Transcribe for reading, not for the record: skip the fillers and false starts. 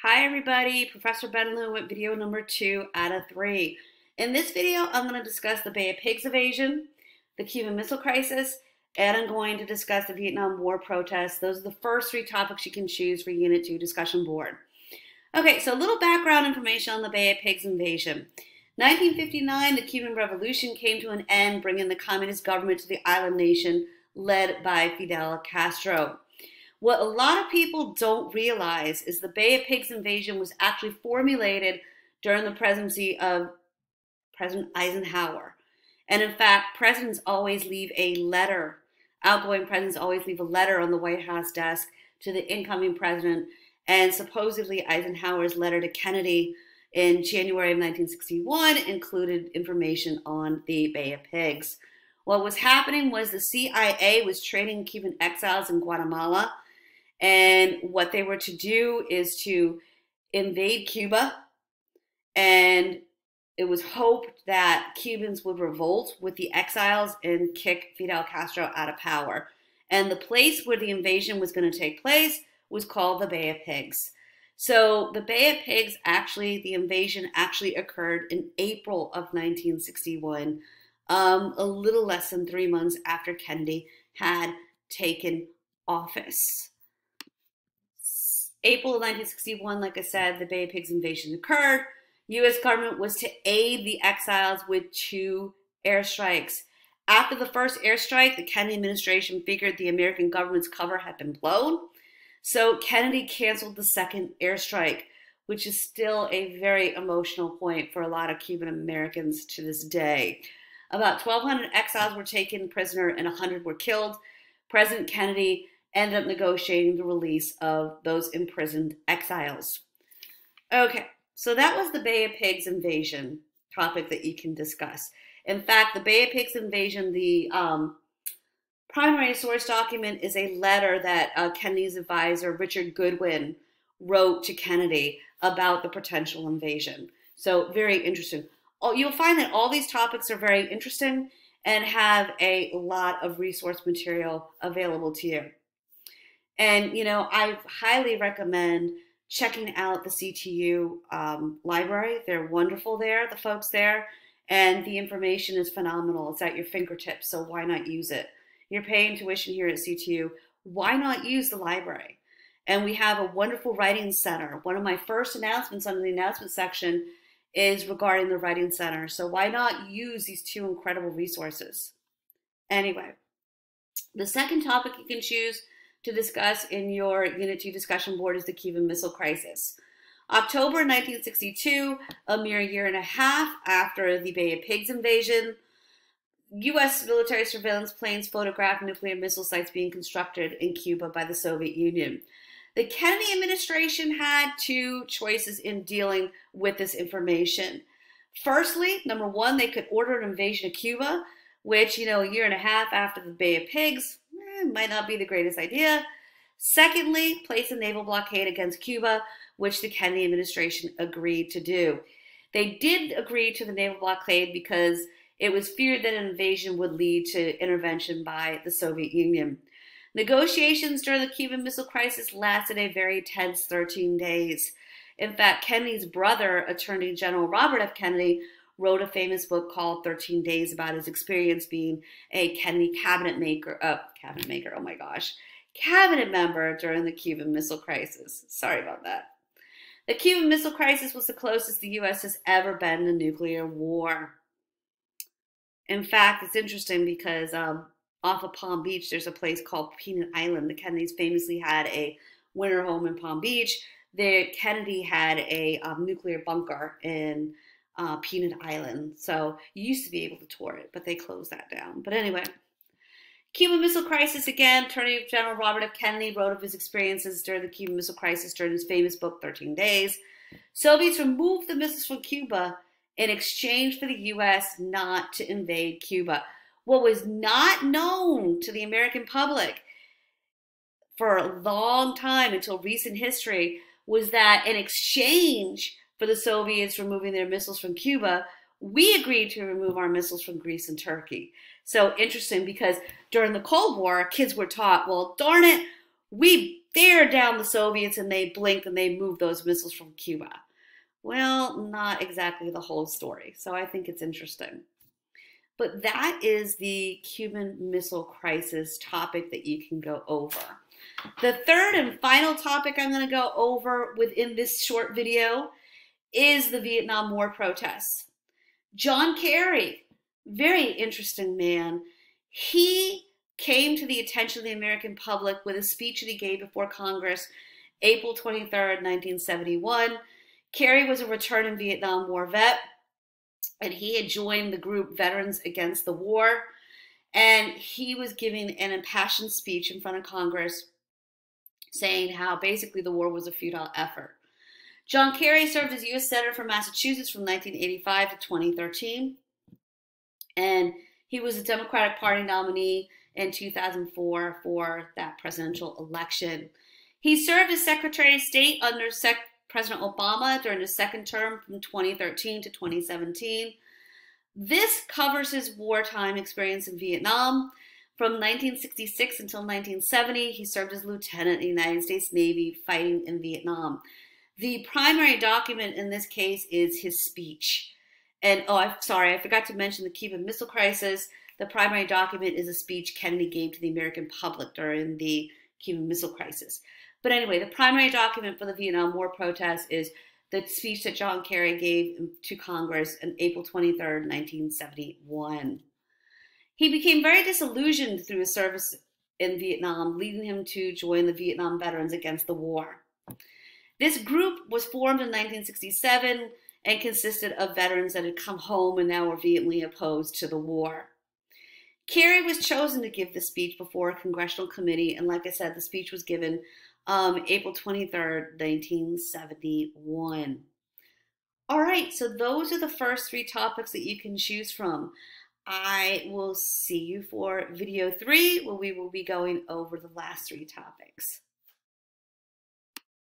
Hi everybody, Professor Benlu with video number 2 out of 3. In this video, I'm going to discuss the Bay of Pigs invasion, the Cuban Missile Crisis, and I'm going to discuss the Vietnam War protests. Those are the first 3 topics you can choose for Unit 2 discussion board. Okay, so a little background information on the Bay of Pigs invasion. 1959, the Cuban Revolution came to an end, bringing the communist government to the island nation led by Fidel Castro. What a lot of people don't realize is the Bay of Pigs invasion was actually formulated during the presidency of President Eisenhower. And in fact, presidents always leave a letter, outgoing presidents always leave a letter on the White House desk to the incoming president. And supposedly Eisenhower's letter to Kennedy in January of 1961 included information on the Bay of Pigs. What was happening was the CIA was training Cuban exiles in Guatemala. And what they were to do is to invade Cuba. And it was hoped that Cubans would revolt with the exiles and kick Fidel Castro out of power. And the place where the invasion was going to take place was called the Bay of Pigs. So the Bay of Pigs, the invasion actually occurred in April of 1961, a little less than 3 months after Kennedy had taken office. April of 1961, like I said, the Bay of Pigs invasion occurred. U.S. government was to aid the exiles with 2 airstrikes. After the first airstrike, the Kennedy administration figured the American government's cover had been blown. So Kennedy canceled the second airstrike, which is still a very emotional point for a lot of Cuban Americans to this day. About 1,200 exiles were taken prisoner and 100 were killed. President Kennedy ended up negotiating the release of those imprisoned exiles. Okay, so that was the Bay of Pigs invasion topic that you can discuss. In fact, the Bay of Pigs invasion, the primary source document is a letter that Kennedy's advisor, Richard Goodwin, wrote to Kennedy about the potential invasion. So very interesting. You'll find that all these topics are very interesting and have a lot of resource material available to you. And, I highly recommend checking out the CTU library. They're wonderful there, the folks there, and the information is phenomenal. It's at your fingertips, so why not use it? You're paying tuition here at CTU. Why not use the library? And we have a wonderful writing center. One of my first announcements under the announcement section is regarding the writing center. So why not use these 2 incredible resources? Anyway, the second topic you can choose to discuss in your Unit 2 discussion board is the Cuban Missile Crisis. October 1962, a mere year and a half after the Bay of Pigs invasion, U.S. military surveillance planes photographed nuclear missile sites being constructed in Cuba by the Soviet Union. The Kennedy administration had 2 choices in dealing with this information. Firstly, number 1, they could order an invasion of Cuba, which, a year and a half after the Bay of Pigs, might not be the greatest idea. Secondly, place a naval blockade against Cuba, which the Kennedy administration agreed to do. They did agree to the naval blockade because it was feared that an invasion would lead to intervention by the Soviet Union. Negotiations during the Cuban Missile Crisis lasted a very tense 13 days. In fact, Kennedy's brother, Attorney General Robert F. Kennedy, wrote a famous book called 13 Days about his experience being a Kennedy cabinet member during the Cuban Missile Crisis. Sorry about that. The Cuban Missile Crisis was the closest the U.S. has ever been to nuclear war. In fact, it's interesting because off of Palm Beach, there's a place called Peanut Island. The Kennedys famously had a winter home in Palm Beach. Kennedy had a nuclear bunker in Peanut Island. So you used to be able to tour it, but they closed that down. But anyway, Cuban Missile Crisis again. Attorney General Robert F. Kennedy wrote of his experiences during the Cuban Missile Crisis during his famous book, 13 Days. Soviets removed the missiles from Cuba in exchange for the U.S. not to invade Cuba. What was not known to the American public for a long time until recent history was that in exchange for the Soviets removing their missiles from Cuba, we agreed to remove our missiles from Greece and Turkey. So interesting, because during the Cold War, kids were taught, well, darn it, we stare down the Soviets and they blinked and they moved those missiles from Cuba. Well, not exactly the whole story. So I think it's interesting. But that is the Cuban Missile Crisis topic that you can go over. The third and final topic I'm going to go over within this short video is the Vietnam War protests. John Kerry, very interesting man. He came to the attention of the American public with a speech that he gave before Congress April 23rd, 1971. Kerry was a returning Vietnam War vet, and he had joined the group Veterans Against the War, and he was giving an impassioned speech in front of Congress saying how basically the war was a futile effort. John Kerry served as U.S. Senator from Massachusetts from 1985 to 2013, and he was a Democratic Party nominee in 2004 for that presidential election. He served as Secretary of State under President Obama during his second term from 2013 to 2017. This covers his wartime experience in Vietnam. From 1966 until 1970, he served as lieutenant in the United States Navy fighting in Vietnam. The primary document in this case is his speech. And, I forgot to mention the Cuban Missile Crisis. The primary document is a speech Kennedy gave to the American public during the Cuban Missile Crisis. But anyway, the primary document for the Vietnam War protests is the speech that John Kerry gave to Congress on April 23rd, 1971. He became very disillusioned through his service in Vietnam, leading him to join the Vietnam Veterans Against the War. This group was formed in 1967 and consisted of veterans that had come home and now were vehemently opposed to the war. Kerry was chosen to give the speech before a congressional committee, and like I said, the speech was given April 23rd, 1971. All right, so those are the first three topics that you can choose from. I will see you for video 3, where we will be going over the last 3 topics.